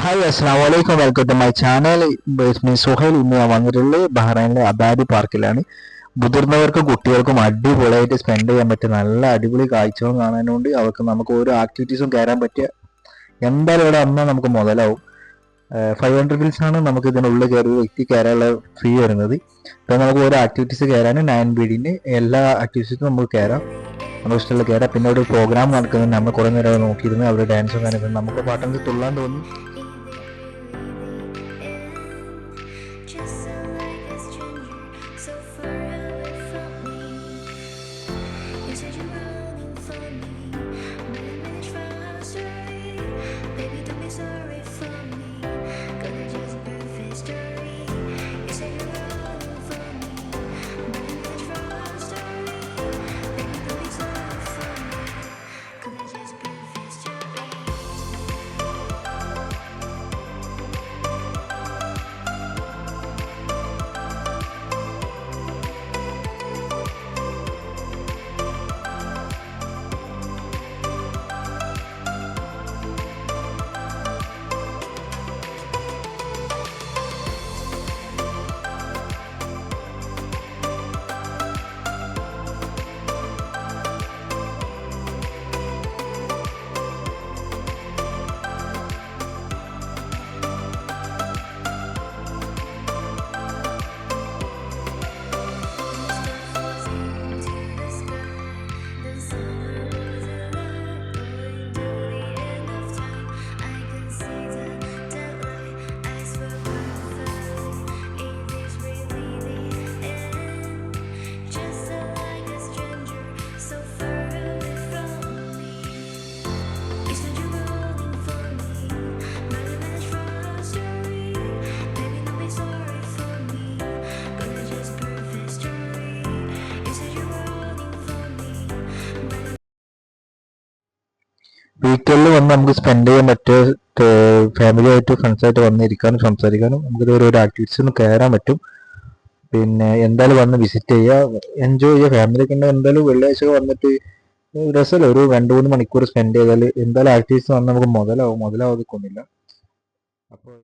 Hi അസ്സലാമു അലൈക്കും, welcome to my channel. Suhail. ഇന്ന് ഞാൻ വന്നിട്ടുള്ളത് ബഹ്റൈനിലെ അബാദി പാർക്കിലാണ്. മുതിർന്നവർക്കും കുട്ടികൾക്കും അടിപൊളിയായിട്ട് സ്പെൻഡ് ചെയ്യാൻ പറ്റിയ നല്ല അടിപൊളി കാഴ്ചകളും കാണാനുണ്ട്. അവർക്ക് നമുക്ക് ഓരോ ആക്ടിവിറ്റീസും കയറാൻ പറ്റിയ എന്തായാലും ഇവിടെ വന്നാൽ നമുക്ക് മുതലാവും. 500 ഫിൽസ് ആണ് നമുക്ക് ഇതിനുള്ളിൽ കയറി വ്യക്തി കയറാനുള്ള ഫീ വരുന്നത്. ഇപ്പം നമുക്ക് ഓരോ ആക്ടിവിറ്റീസ് കയറാൻ 9 ബീഡിന് എല്ലാ ആക്ടിവിറ്റീസും നമുക്ക് കയറാം. നമുക്ക് ഇഷ്ടമുള്ള കയറാം. പിന്നെ ഒരു പ്രോഗ്രാം നടക്കുന്നുണ്ട്. നമ്മൾ കുറേ നേരം നോക്കിയിരുന്നു. അവർ ഡാൻസും കാര്യങ്ങളും നമുക്ക് പാട്ടൊക്കെ തുള്ളാൻ തോന്നി. വീക്കെൻഡിൽ വന്ന് നമുക്ക് സ്പെൻഡ് ചെയ്യാൻ പറ്റിയ ഫാമിലി ആയിട്ട് ഫ്രണ്ട്സായിട്ട് വന്നിരിക്കാനും സംസാരിക്കാനും നമുക്ക് ഇതുവരെ ഒരു ആക്ടിവിറ്റീസിന് കയറാൻ പറ്റും. പിന്നെ എന്തായാലും വന്ന് വിസിറ്റ് ചെയ്യുക, എൻജോയ് ചെയ്യുക. ഫാമിലിയൊക്കെ ഉണ്ടെങ്കിൽ എന്തായാലും വെള്ളിയാഴ്ച വന്നിട്ട് രസമല്ല, ഒരു 2-3 മണിക്കൂർ സ്പെൻഡ് ചെയ്താൽ എന്തായാലും ആക്ടിവിറ്റീസ് വന്ന് നമുക്ക് മുതലാവും. മുതലാവാതിരിക്കൊന്നുമില്ല. അപ്പോൾ